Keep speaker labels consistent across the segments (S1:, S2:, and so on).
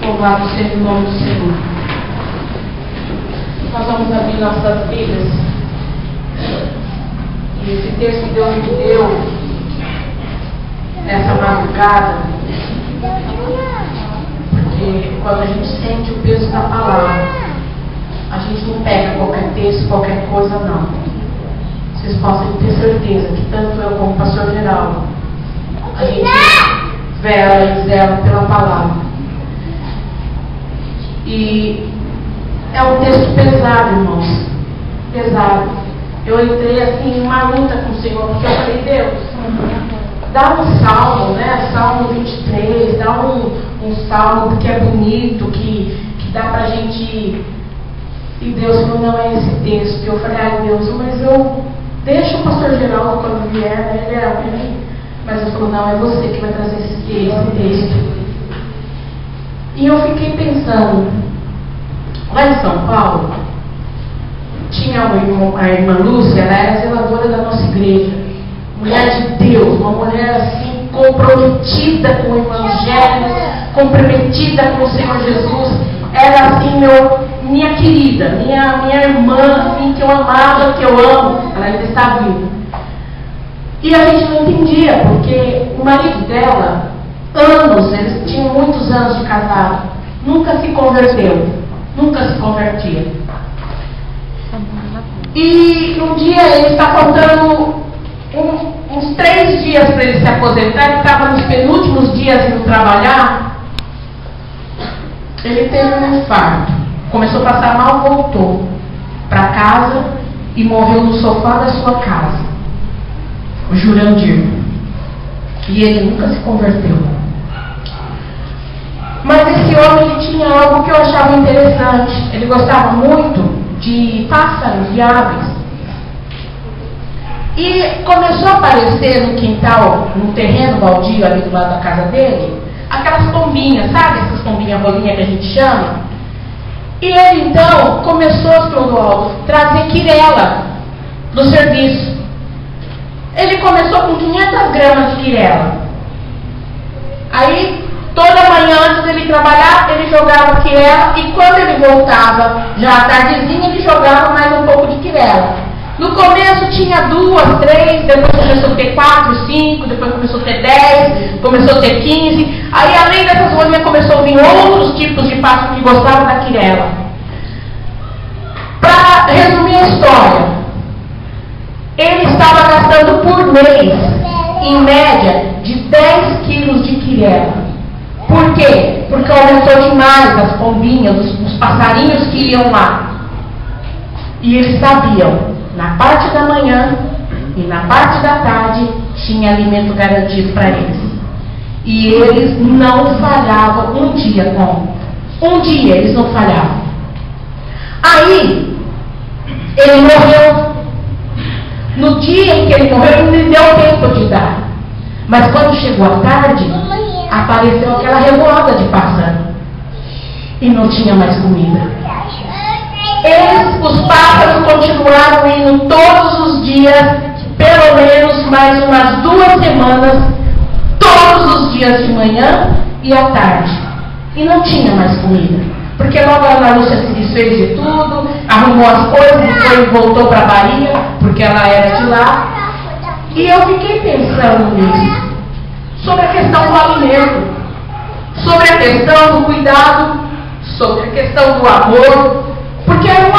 S1: Louvado seja o nome do Senhor. Nós vamos abrir nossas Bíblias. E esse texto que Deus me deu nessa madrugada, porque quando a gente sente o peso da palavra, a gente não pega qualquer texto, qualquer coisa, não. Vocês possam ter certeza que tanto eu como o pastor Geraldo, a gente zela pela palavra. E é um texto pesado, irmãos. Pesado. Eu entrei assim em uma luta com o Senhor, porque eu falei, Deus, dá um salmo, né? Salmo 23, dá um salmo que é bonito, que dá pra gente. E Deus falou, não é esse texto. Eu falei, ai Deus, mas eu deixo o pastor Geraldo quando vier, né? Ele é alguém. Mas ele falou, não, é você que vai trazer esse texto. E eu fiquei pensando, lá em São Paulo, tinha a irmã Lúcia, ela era zeladora da nossa igreja, mulher de Deus, uma mulher assim, comprometida com o Evangelho, comprometida com o Senhor Jesus, era assim, minha querida, minha irmã, assim, que eu amava, que eu amo, ela ainda está viva. E a gente não entendia, porque o marido dela, eles tinham muitos anos de casado, nunca se converteu, nunca se convertia. E um dia ele está faltando uns 3 dias para ele se aposentar, ele estava nos penúltimos dias indo trabalhar, ele teve um infarto, começou a passar mal, voltou para casa e morreu no sofá da sua casa, o Jurandir. E ele nunca se converteu. Mas esse homem, ele tinha algo que eu achava interessante. Ele gostava muito de pássaros, de aves. E começou a aparecer no quintal, no terreno baldio ali do lado da casa dele, aquelas pombinhas, sabe? Essas pombinhas rolinhas que a gente chama. E ele então começou, a trazer quirela no serviço. Ele começou com 500 gramas de quirela. Aí, toda manhã antes dele trabalhar, ele jogava quirela, e quando ele voltava, já à tardezinha, ele jogava mais um pouco de quirela. No começo tinha 2, 3, depois começou a ter 4, 5, depois começou a ter 10, começou a ter 15. Aí, além dessas rolinhas, começou a vir outros tipos de pássaro que gostavam da quirela. Para resumir a história, ele estava gastando por mês, em média, de 10 quilos de quirela. Por quê? Porque aumentou demais as pombinhas, os passarinhos que iam lá. E eles sabiam, na parte da manhã e na parte da tarde, tinha alimento garantido para eles. E eles não falhavam um dia com. Um dia eles não falhavam. Aí, ele morreu. No dia em que ele morreu, ele não deu tempo de dar. Mas quando chegou a tarde, apareceu aquela revoada de pássaro. E não tinha mais comida. Os pássaros continuaram indo todos os dias, pelo menos mais umas 2 semanas, todos os dias de manhã e à tarde. E não tinha mais comida. Porque logo a Ana Lúcia se desfez de tudo, arrumou as coisas e voltou para a Bahia, porque ela era de lá. E eu fiquei pensando nisso, sobre a questão do alimento, sobre a questão do cuidado, sobre a questão do amor, porque era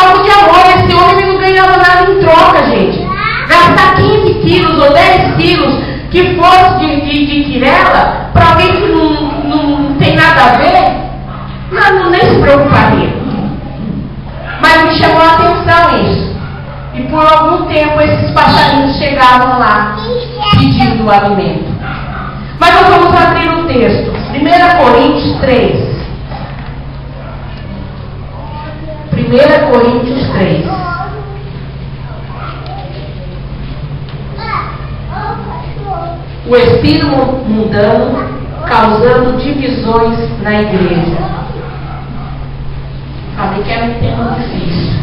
S1: algo de amor. Esse homem não ganhava nada em troca, gente. Gastar 15 quilos ou 10 quilos que fosse de quirela, para alguém que não tem nada a ver, não, nem se preocuparia. Mas me chamou a atenção isso. E por algum tempo esses passarinhos chegavam lá pedindo o alimento. Mas nós vamos abrir o texto. 1 Coríntios 3. 1 Coríntios 3. O espírito mundano causando divisões na igreja. Falei que era um tema difícil.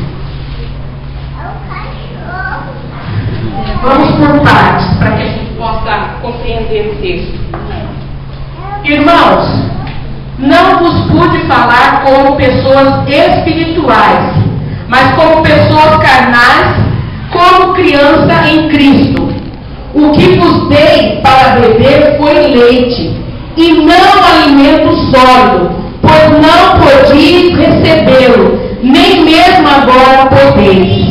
S1: Vamos por partes, para que a gente possa compreender o texto. Irmãos, não vos pude falar como pessoas espirituais, mas como pessoas carnais, como criança em Cristo. O que vos dei para beber foi leite, e não alimento sólido, pois não podíeis recebê-lo, nem mesmo agora podeis.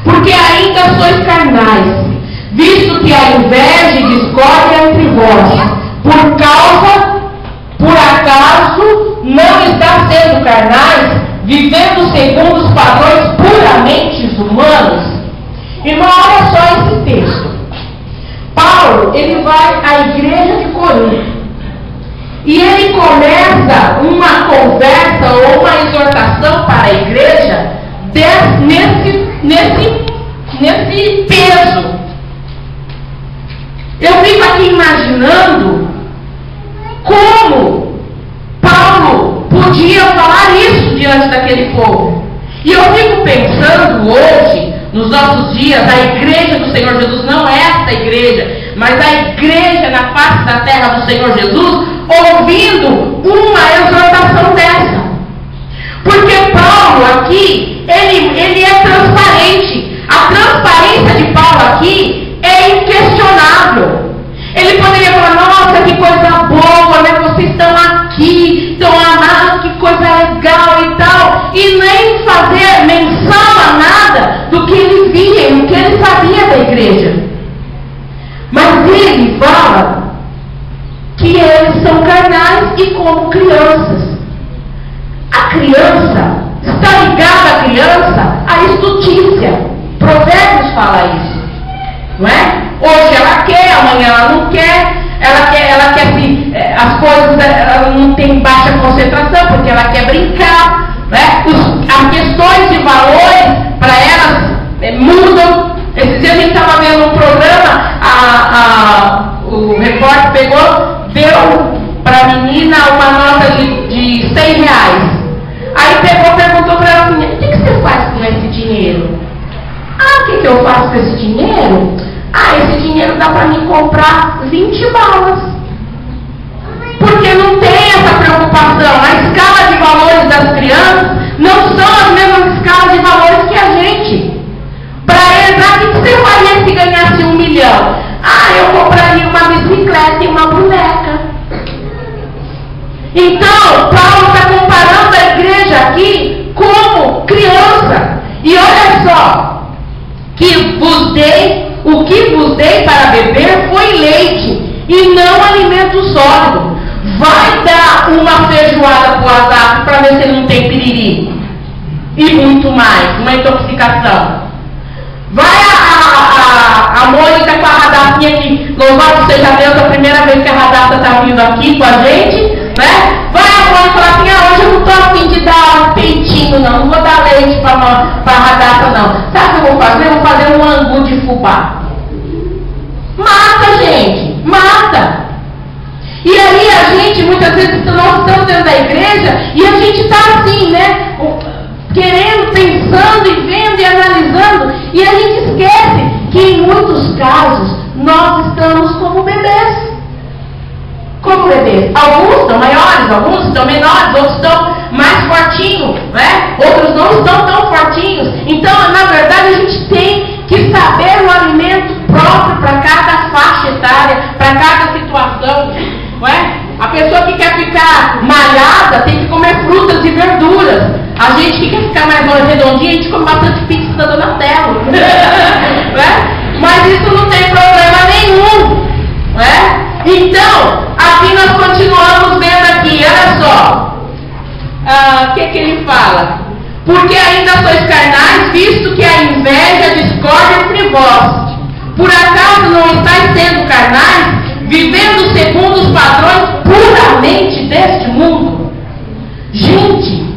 S1: Porque ainda sois carnais, visto que a inveja e discórdia entre vós, por acaso não está sendo carnais, vivendo segundo os padrões puramente humanos? Irmão, olha só esse texto. Paulo, ele vai à igreja de Corinto, e ele começa uma conversa ou uma exortação para a igreja nesse peso. Eu fico aqui imaginando como Paulo podia falar isso diante daquele povo. E eu fico pensando hoje, nos nossos dias, a igreja do Senhor Jesus, não esta igreja, mas a igreja na face da terra do Senhor Jesus, ouvindo uma exortação dessa. Porque Paulo aqui, ele é transparente. A transparência de Paulo aqui é inquestionável. Ele poderia falar, nossa, que coisa boa, né? Vocês estão aqui, estão amados, que coisa legal e tal. E nem fazer menção a nada do que ele via e o que ele sabia da igreja. Mas ele fala que eles são carnais e como crianças. A criança, está ligada à criança a estutícia. Provérbios fala isso, não é? Hoje ela quer, amanhã ela não quer, ela quer as coisas, ela não tem baixa concentração porque ela quer brincar, né? As questões de valores para elas mudam. Esses dias a gente estava vendo um programa, o repórter deu para a menina uma nota de 100 reais. Aí perguntou para ela assim, o que você faz com esse dinheiro? Ah, o que eu faço com esse dinheiro? Ah, esse dinheiro dá para mim comprar 20 balas. Porque não tem essa preocupação. A escala de valores das crianças não são as mesmas escalas de valores que a gente. Para eles, o que você faria se ganhasse 1 milhão? Ah, eu compraria uma bicicleta e uma boneca. Então, Paulo está comparando a igreja aqui como criança. E olha só, o que vos dei para beber foi leite, e não alimento sólido. Vai dar uma feijoada para o WhatsApp para ver se ele não tem piriri. E muito mais, uma intoxicação. Vai a Mônica com a Radacinha aqui, louvado seja Deus, a primeira vez que a Radassa está vindo aqui com a gente, né? Vai a Mônica falar assim, hoje eu não estou a fim de dar peitinho não vou dar leite para a Radassa não. Sabe o que eu vou fazer? Eu vou fazer um angu de fubá. Mata, gente, mata. E aí a gente, muitas vezes, nós estamos dentro da igreja e a gente está assim, né? Querendo, pensando e vendo e analisando, e a gente esquece que em muitos casos nós estamos como bebês. Como bebês. Alguns estão maiores, alguns estão menores, outros estão mais fortinhos, né? Outros não estão tão fortinhos. Então, na verdade, a gente tem que saber o alimento próprio para cada faixa etária, para cada situação, não é? A pessoa que quer ficar malhada tem que comer frutas e verduras. A gente que quer ficar mais redondinha, a gente come bastante pizza da Donatello. Né? Mas isso não tem problema nenhum. Né? Então, aqui nós continuamos vendo aqui, olha só. O que ele fala? Porque ainda sois carnais, visto que a inveja discorda entre vós. Por acaso não estáis sendo carnais, vivendo segundo os padrões puramente deste mundo? Gente,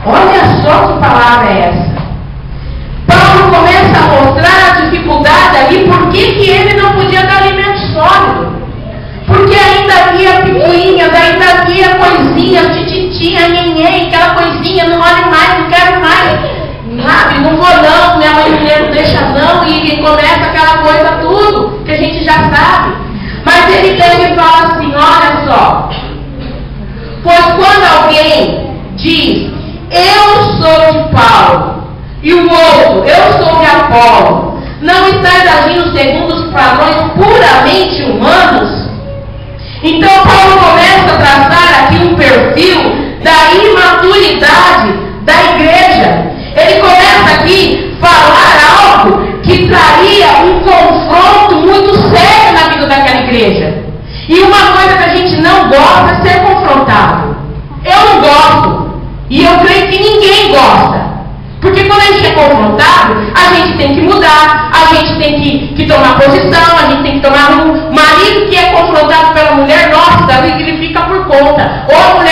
S1: olha só que palavra é essa. Paulo começa a mostrar a dificuldade ali, por que ele não podia dar alimento sólido. Porque ainda havia picuinhas, ainda havia coisinhas, tititinha, nhenhen, aquela coisinha, não olhe mais, não quero mais. Sabe, não vou não, minha mãe não deixa não, e começa aquela coisa tudo, que a gente já sabe. Mas ele fala assim, olha só, pois diz: eu sou de Paulo, e o outro: eu sou de Apolo, não estáis agindo segundo os padrões puramente humanos? Então Paulo começa a traçar aqui um perfil da imaturidade da igreja. Ele começa aqui a falar algo que traria um confronto muito sério na vida daquela igreja. E uma coisa que a gente não gosta é ser confrontado. Eu não gosto. E eu creio que ninguém gosta. Porque quando a gente é confrontado, a gente tem que mudar, a gente tem que tomar posição, a gente tem que tomar rumo. Marido que é confrontado pela mulher, nossa, ele fica por conta. Ou a mulher